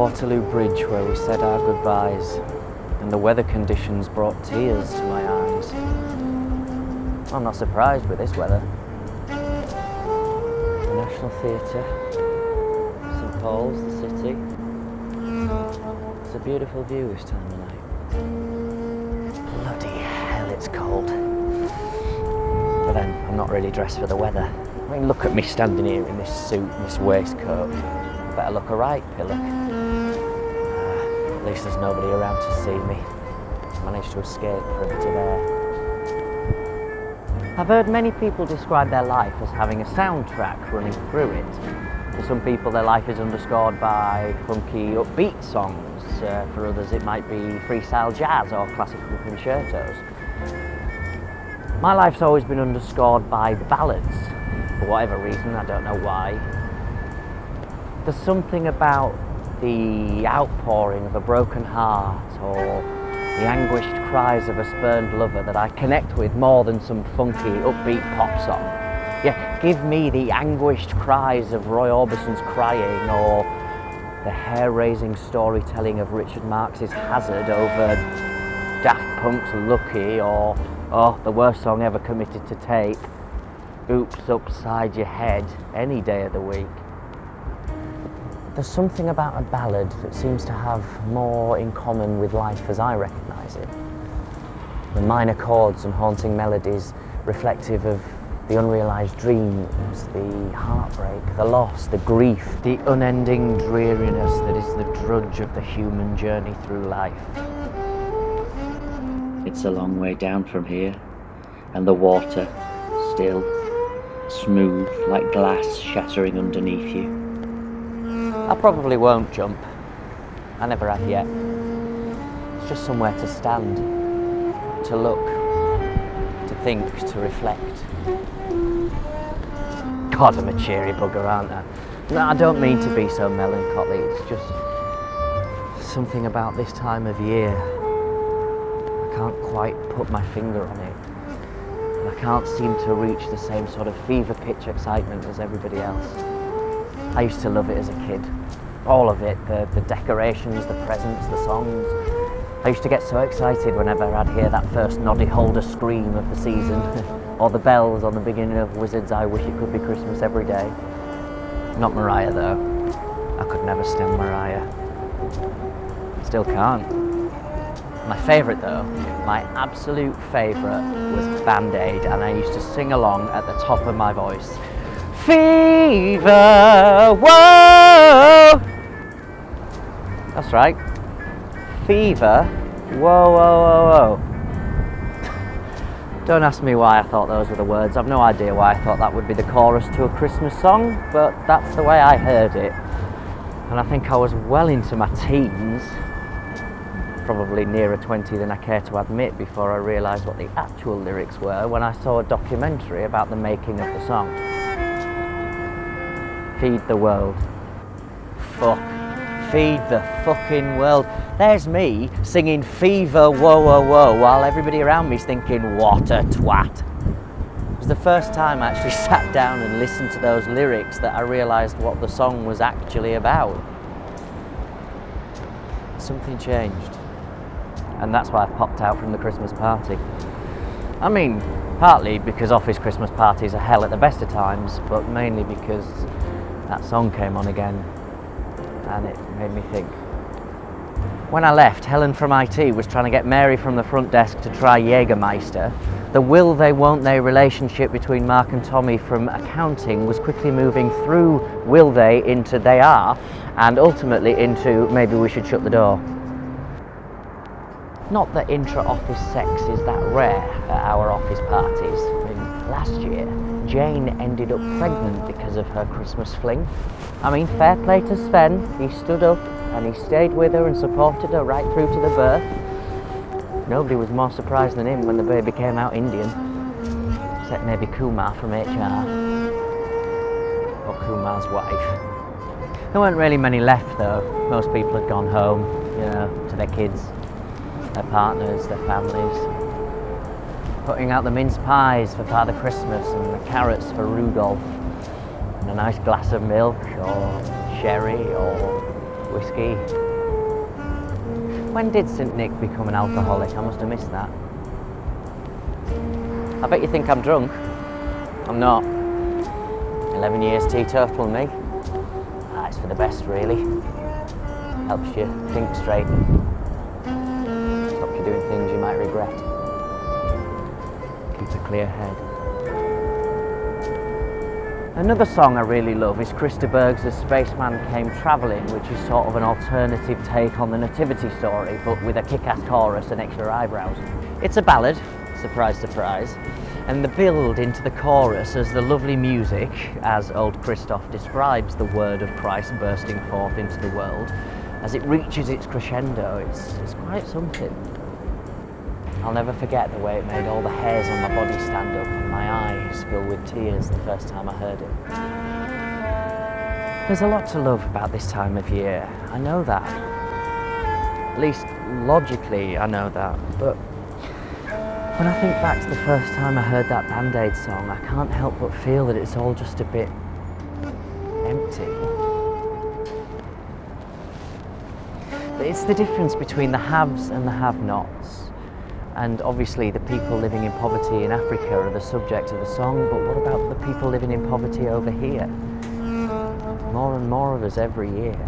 Waterloo Bridge, where we said our goodbyes, and the weather conditions brought tears to my eyes. I'm not surprised with this weather. The National Theatre, St Paul's, the city. It's a beautiful view this time of night. Bloody hell, it's cold. But then, I'm not really dressed for the weather. I mean, look at me standing here in this suit and this waistcoat. I better look alright, pillock. At least there's nobody around to see me. Managed to escape for a bit of air. I've heard many people describe their life as having a soundtrack running through it. For some people, their life is underscored by funky, upbeat songs. For others, it might be freestyle jazz or classical concertos. My life's always been underscored by ballads. For whatever reason, I don't know why. There's something about the outpouring of a broken heart or the anguished cries of a spurned lover that I connect with more than some funky, upbeat pop song. Yeah, give me the anguished cries of Roy Orbison's Crying or the hair-raising storytelling of Richard Marx's Hazard over Daft Punk's Lucky or, oh, the worst song ever committed to tape, Oops Upside Your Head, any day of the week. There's something about a ballad that seems to have more in common with life as I recognise it. The minor chords and haunting melodies reflective of the unrealised dreams, the heartbreak, the loss, the grief, the unending dreariness that is the drudge of the human journey through life. It's a long way down from here, and the water, still, smooth like glass shattering underneath you. I probably won't jump. I never have yet. It's just somewhere to stand, to look, to think, to reflect. God, I'm a cheery bugger, aren't I? No, I don't mean to be so melancholy. It's just something about this time of year. I can't quite put my finger on it. And I can't seem to reach the same sort of fever pitch excitement as everybody else. I used to love it as a kid. All of it, the decorations, the presents, the songs. I used to get so excited whenever I'd hear that first noddy holder scream of the season, or the bells on the beginning of Wizards' I Wish It Could Be Christmas Every Day. Not Mariah though. I could never stand Mariah. Still can't. My favourite though, my absolute favourite was Band Aid, and I used to sing along at the top of my voice. Fever, whoa! That's right. Fever, whoa, whoa, whoa, whoa. Don't ask me why I thought those were the words. I've no idea why I thought that would be the chorus to a Christmas song, but that's the way I heard it. And I think I was well into my teens, probably nearer 20 than I care to admit, before I realised what the actual lyrics were when I saw a documentary about the making of the song. Feed the world. Fuck. Feed the fucking world. There's me singing Fever, whoa, whoa, whoa, while everybody around me's thinking, what a twat. It was the first time I actually sat down and listened to those lyrics that I realised what the song was actually about. Something changed. And that's why I popped out from the Christmas party. I mean, partly because office Christmas parties are hell at the best of times, but mainly because that song came on again, and it made me think. When I left, Helen from IT was trying to get Mary from the front desk to try Jägermeister. The will they, won't they relationship between Mark and Tommy from accounting was quickly moving through will they into they are, and ultimately into maybe we should shut the door. Not that intra-office sex is that rare at our office parties. I mean, last year, Jane ended up pregnant because of her Christmas fling. I mean, fair play to Sven. He stood up and he stayed with her and supported her right through to the birth. Nobody was more surprised than him when the baby came out Indian. Except maybe Kumar from HR. Or Kumar's wife. There weren't really many left though. Most people had gone home, you know, to their kids, their partners, their families. Putting out the mince pies for Father Christmas and the carrots for Rudolph. And a nice glass of milk or sherry or whiskey. When did St. Nick become an alcoholic? I must have missed that. I bet you think I'm drunk. I'm not. 11 years teetotal me. It's for the best really. Helps you think straight. Stops you doing things you might regret. Keeps a clear head. Another song I really love is Christa Berg's The Spaceman Came Travelling, which is sort of an alternative take on the nativity story, but with a kick-ass chorus and extra eyebrows. It's a ballad, surprise, surprise, and the build into the chorus as the lovely music, as old Christoph describes the word of Christ bursting forth into the world, as it reaches its crescendo, it's quite something. I'll never forget the way it made all the hairs on my body stand up and my eyes fill with tears the first time I heard it. There's a lot to love about this time of year, I know that. At least logically I know that, but when I think back to the first time I heard that Band-Aid song, I can't help but feel that it's all just a bit empty. But it's the difference between the haves and the have-nots. And obviously the people living in poverty in Africa are the subject of the song, but what about the people living in poverty over here? More and more of us every year.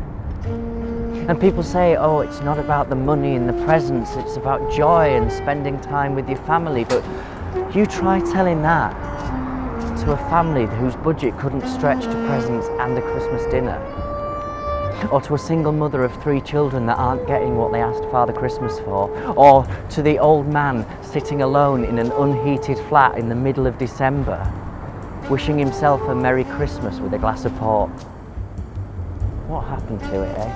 And people say, oh, it's not about the money and the presents, it's about joy and spending time with your family. But you try telling that to a family whose budget couldn't stretch to presents and a Christmas dinner. Or to a single mother of 3 children that aren't getting what they asked Father Christmas for. Or to the old man sitting alone in an unheated flat in the middle of December, wishing himself a Merry Christmas with a glass of port. What happened to it, eh?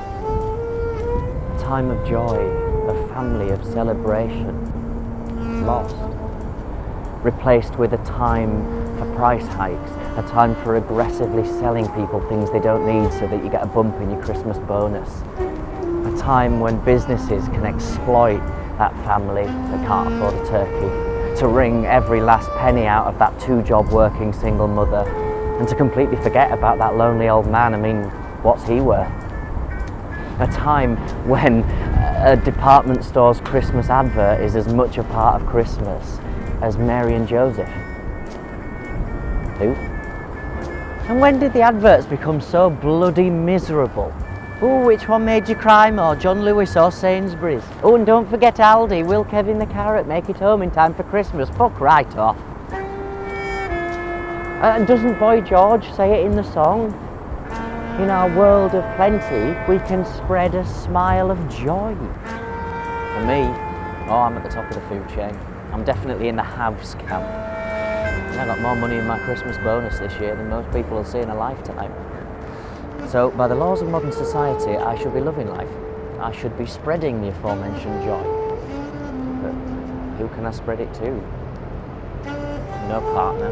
A time of joy, of family, of celebration. Lost. Replaced with a time for price hikes, a time for aggressively selling people things they don't need so that you get a bump in your Christmas bonus. A time when businesses can exploit that family that can't afford a turkey, to wring every last penny out of that 2-job working single mother, and to completely forget about that lonely old man. I mean, what's he worth? A time when a department store's Christmas advert is as much a part of Christmas as Mary and Joseph. Who? And when did the adverts become so bloody miserable? Oh, which one made you cry more, John Lewis or Sainsbury's? Oh, and don't forget Aldi, will Kevin the Carrot make it home in time for Christmas? Fuck right off. And doesn't Boy George say it in the song? In our world of plenty, we can spread a smile of joy. For me, oh, I'm at the top of the food chain. I'm definitely in the haves camp. I got more money in my Christmas bonus this year than most people will see in a lifetime. So, by the laws of modern society, I should be loving life. I should be spreading the aforementioned joy. But who can I spread it to? No partner,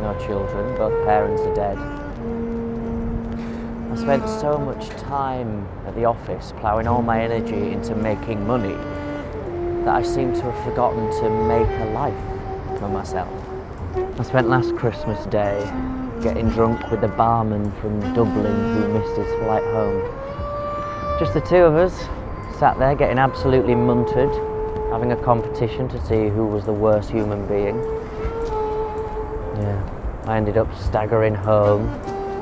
no children, both parents are dead. I spent so much time at the office ploughing all my energy into making money that I seem to have forgotten to make a life for myself. I spent last Christmas Day getting drunk with the barman from Dublin who missed his flight home. Just the 2 of us, sat there getting absolutely munted, having a competition to see who was the worst human being. Yeah, I ended up staggering home,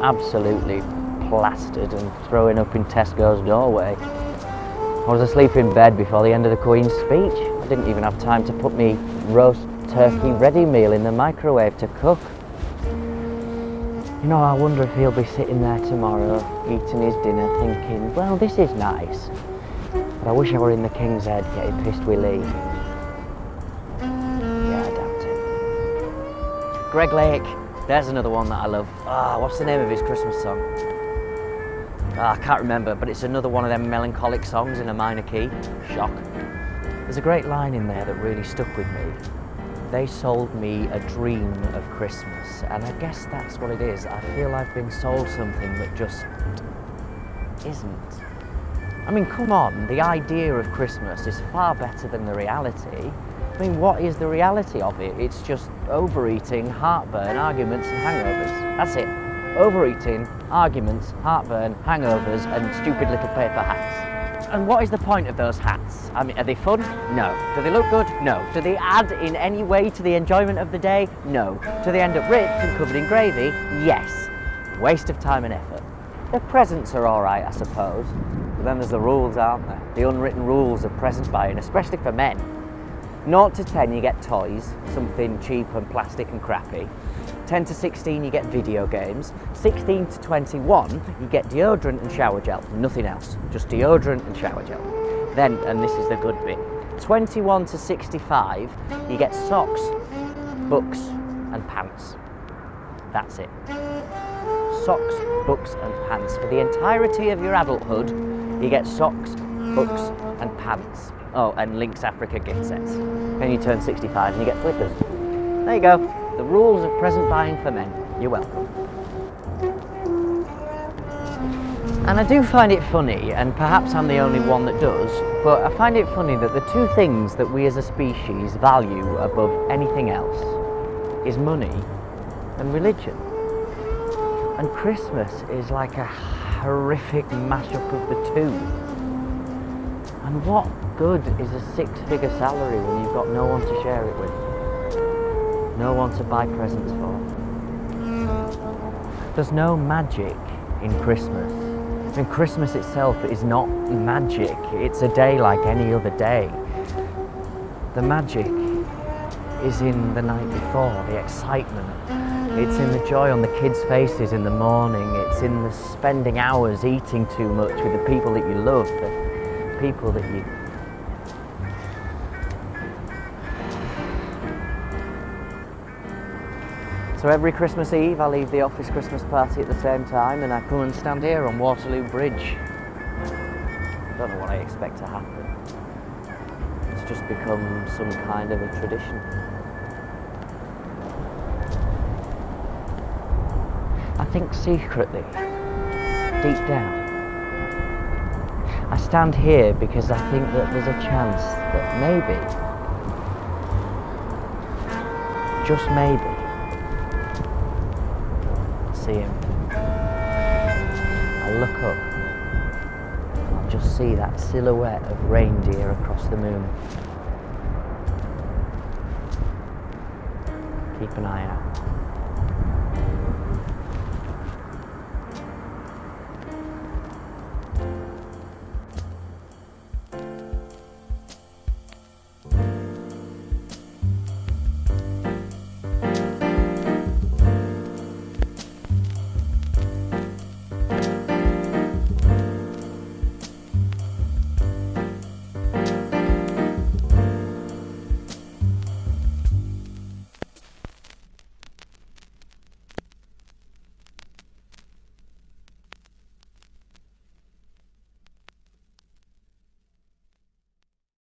absolutely plastered and throwing up in Tesco's doorway. I was asleep in bed before the end of the Queen's speech. I didn't even have time to put me roast turkey ready meal in the microwave to cook. You know, I wonder if he'll be sitting there tomorrow, eating his dinner, thinking, well, this is nice. But I wish I were in the King's Head getting pissed with Lee. Yeah, I doubt it. Greg Lake, there's another one that I love. What's the name of his Christmas song? I can't remember, but it's another one of them melancholic songs in a minor key. Shock. There's a great line in there that really stuck with me. They sold me a dream of Christmas, and I guess that's what it is. I feel I've been sold something that just isn't. I mean, come on, the idea of Christmas is far better than the reality. I mean, what is the reality of it? It's just overeating, heartburn, arguments and hangovers. That's it. Overeating, arguments, heartburn, hangovers and stupid little paper hats. And what is the point of those hats? I mean, are they fun? No. Do they look good? No. Do they add in any way to the enjoyment of the day? No. Do they end up ripped and covered in gravy? Yes. Waste of time and effort. The presents are alright, I suppose. But then there's the rules, aren't there? The unwritten rules of present buying, especially for men. 0 to 10 you get toys, something cheap and plastic and crappy. 10 to 16 you get video games. 16 to 21 you get deodorant and shower gel, nothing else, just deodorant and shower gel. Then, and this is the good bit, 21 to 65 you get socks, books and pants. That's it. Socks, books and pants. For the entirety of your adulthood you get socks, books and pants. Oh, and Lynx Africa gift sets. Then you turn 65 and you get flippers. There you go. The rules of present buying for men. You're welcome. And I do find it funny, and perhaps I'm the only one that does, but I find it funny that the two things that we as a species value above anything else is money and religion. And Christmas is like a horrific mashup of the two. And what good is a 6-figure salary when you've got no one to share it with? No one to buy presents for? There's no magic in Christmas. And Christmas itself is not magic. It's a day like any other day. The magic is in the night before, the excitement. It's in the joy on the kids' faces in the morning. It's in the spending hours eating too much with the people that you love, the people that you... So every Christmas Eve I leave the office Christmas party at the same time and I come and stand here on Waterloo Bridge. I don't know what I expect to happen. It's just become some kind of a tradition. I think secretly, deep down, I stand here because I think that there's a chance that maybe, just maybe, see him. I look up and I'll just see that silhouette of reindeer across the moon. Keep an eye out.